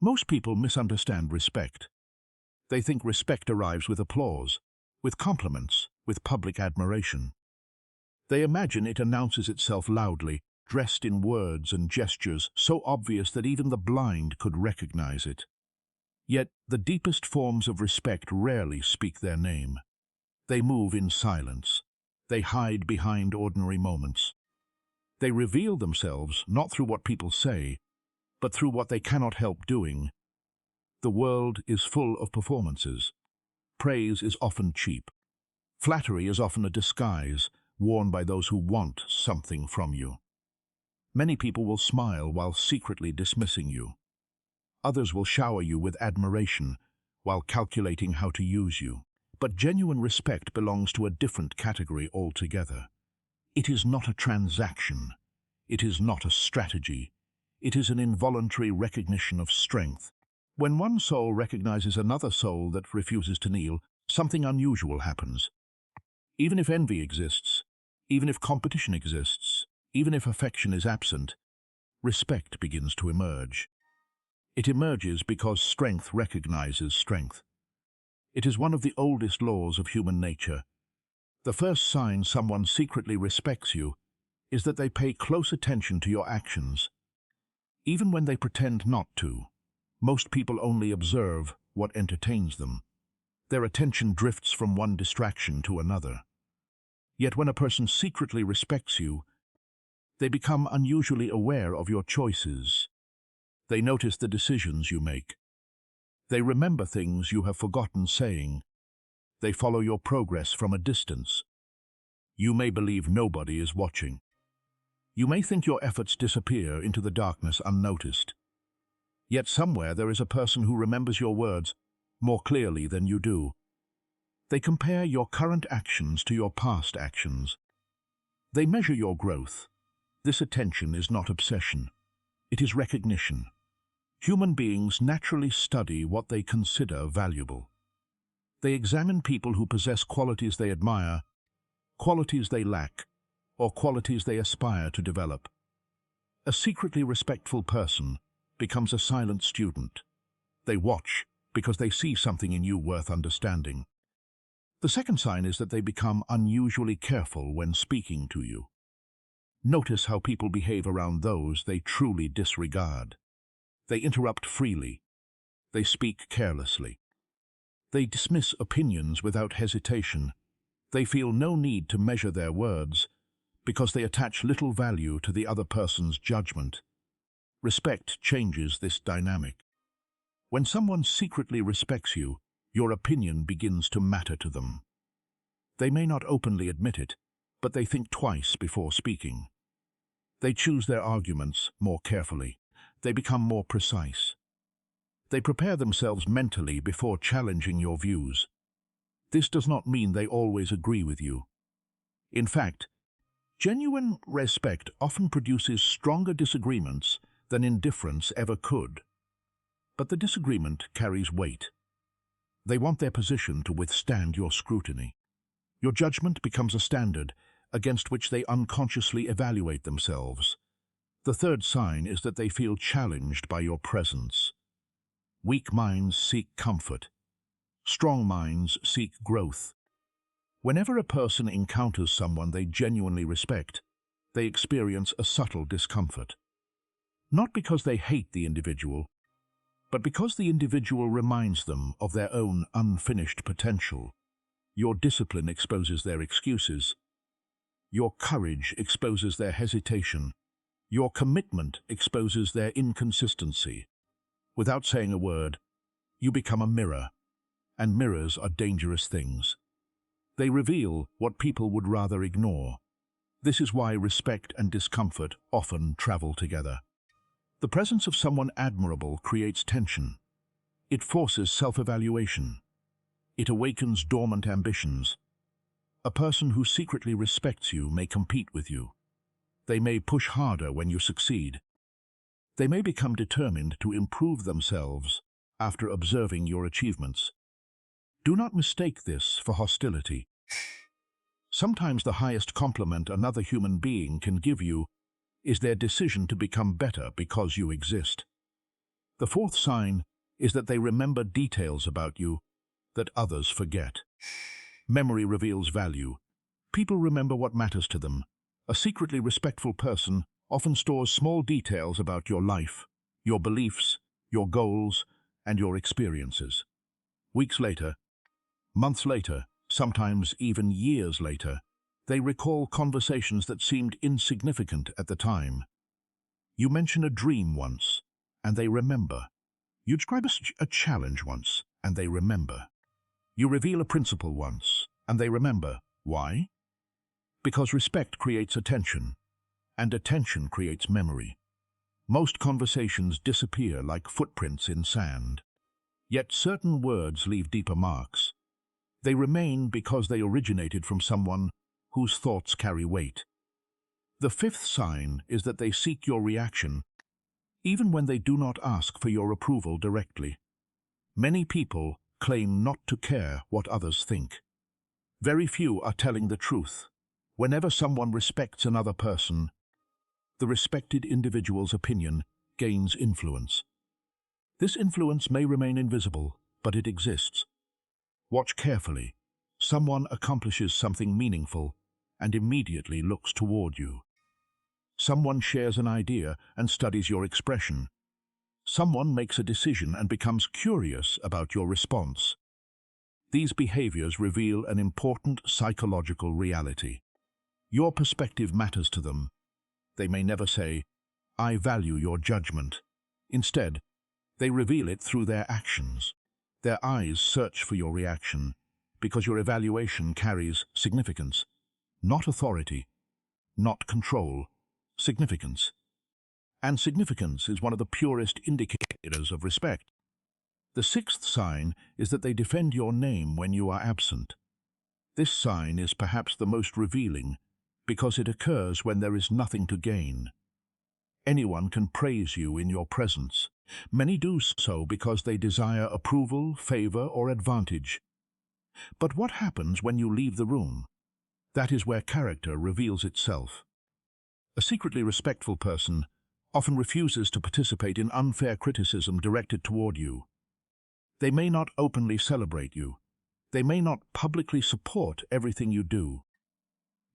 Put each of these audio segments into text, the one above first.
Most people misunderstand respect. They think respect arrives with applause, with compliments, with public admiration. They imagine it announces itself loudly, dressed in words and gestures so obvious that even the blind could recognize it. Yet the deepest forms of respect rarely speak their name. They move in silence. They hide behind ordinary moments. They reveal themselves not through what people say, but through what they cannot help doing. The world is full of performances. Praise is often cheap. Flattery is often a disguise worn by those who want something from you. Many people will smile while secretly dismissing you. Others will shower you with admiration while calculating how to use you. But genuine respect belongs to a different category altogether. It is not a transaction. It is not a strategy. It is an involuntary recognition of strength. When one soul recognizes another soul that refuses to kneel, something unusual happens. Even if envy exists, even if competition exists, even if affection is absent, respect begins to emerge. It emerges because strength recognizes strength. It is one of the oldest laws of human nature. The first sign someone secretly respects you is that they pay close attention to your actions. Even when they pretend not to, most people only observe what entertains them. Their attention drifts from one distraction to another. Yet when a person secretly respects you, they become unusually aware of your choices. They notice the decisions you make. They remember things you have forgotten saying. They follow your progress from a distance. You may believe nobody is watching. You may think your efforts disappear into the darkness unnoticed. Yet somewhere there is a person who remembers your words more clearly than you do. They compare your current actions to your past actions. They measure your growth. This attention is not obsession. It is recognition. Human beings naturally study what they consider valuable. They examine people who possess qualities they admire, qualities they lack, or qualities they aspire to develop. A secretly respectful person becomes a silent student. They watch because they see something in you worth understanding. The second sign is that they become unusually careful when speaking to you. Notice how people behave around those they truly disregard. They interrupt freely. They speak carelessly. They dismiss opinions without hesitation. They feel no need to measure their words because they attach little value to the other person's judgment. Respect changes this dynamic. When someone secretly respects you, your opinion begins to matter to them. They may not openly admit it, but they think twice before speaking. They choose their arguments more carefully. They become more precise. They prepare themselves mentally before challenging your views. This does not mean they always agree with you. In fact, genuine respect often produces stronger disagreements than indifference ever could. But the disagreement carries weight. They want their position to withstand your scrutiny. Your judgment becomes a standard against which they unconsciously evaluate themselves. The third sign is that they feel challenged by your presence. Weak minds seek comfort. Strong minds seek growth. Whenever a person encounters someone they genuinely respect, they experience a subtle discomfort. Not because they hate the individual, but because the individual reminds them of their own unfinished potential. Your discipline exposes their excuses. Your courage exposes their hesitation. Your commitment exposes their inconsistency. Without saying a word, you become a mirror, and mirrors are dangerous things. They reveal what people would rather ignore. This is why respect and discomfort often travel together. The presence of someone admirable creates tension. It forces self-evaluation. It awakens dormant ambitions. A person who secretly respects you may compete with you. They may push harder when you succeed. They may become determined to improve themselves after observing your achievements. Do not mistake this for hostility. Sometimes the highest compliment another human being can give you is their decision to become better because you exist. The fourth sign is that they remember details about you that others forget. Memory reveals value. People remember what matters to them. A secretly respectful person often stores small details about your life, your beliefs, your goals, and your experiences. Weeks later, months later, sometimes even years later, they recall conversations that seemed insignificant at the time. You mention a dream once, and they remember. You describe a challenge once, and they remember. You reveal a principle once, and they remember. Why? Because respect creates attention, and attention creates memory. Most conversations disappear like footprints in sand. Yet certain words leave deeper marks. They remain because they originated from someone whose thoughts carry weight. The fifth sign is that they seek your reaction, even when they do not ask for your approval directly. Many people claim not to care what others think. Very few are telling the truth. Whenever someone respects another person, the respected individual's opinion gains influence. This influence may remain invisible, but it exists. Watch carefully. Someone accomplishes something meaningful and immediately looks toward you. Someone shares an idea and studies your expression. Someone makes a decision and becomes curious about your response. These behaviors reveal an important psychological reality. Your perspective matters to them. They may never say, "I value your judgment." Instead, they reveal it through their actions. Their eyes search for your reaction because your evaluation carries significance, not authority, not control, significance. And significance is one of the purest indicators of respect. The sixth sign is that they defend your name when you are absent. This sign is perhaps the most revealing because it occurs when there is nothing to gain. Anyone can praise you in your presence. Many do so because they desire approval, favor, or advantage. But what happens when you leave the room? That is where character reveals itself. A secretly respectful person often refuses to participate in unfair criticism directed toward you. They may not openly celebrate you. They may not publicly support everything you do.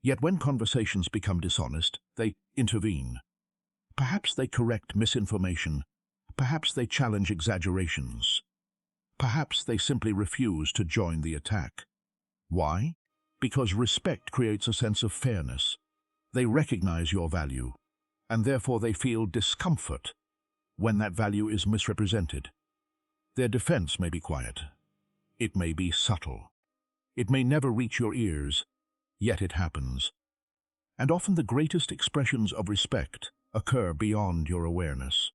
Yet when conversations become dishonest, they intervene. Perhaps they correct misinformation. Perhaps they challenge exaggerations. Perhaps they simply refuse to join the attack. Why? Because respect creates a sense of fairness. They recognize your value, and therefore they feel discomfort when that value is misrepresented. Their defense may be quiet. It may be subtle. It may never reach your ears, yet it happens. And often the greatest expressions of respect occur beyond your awareness.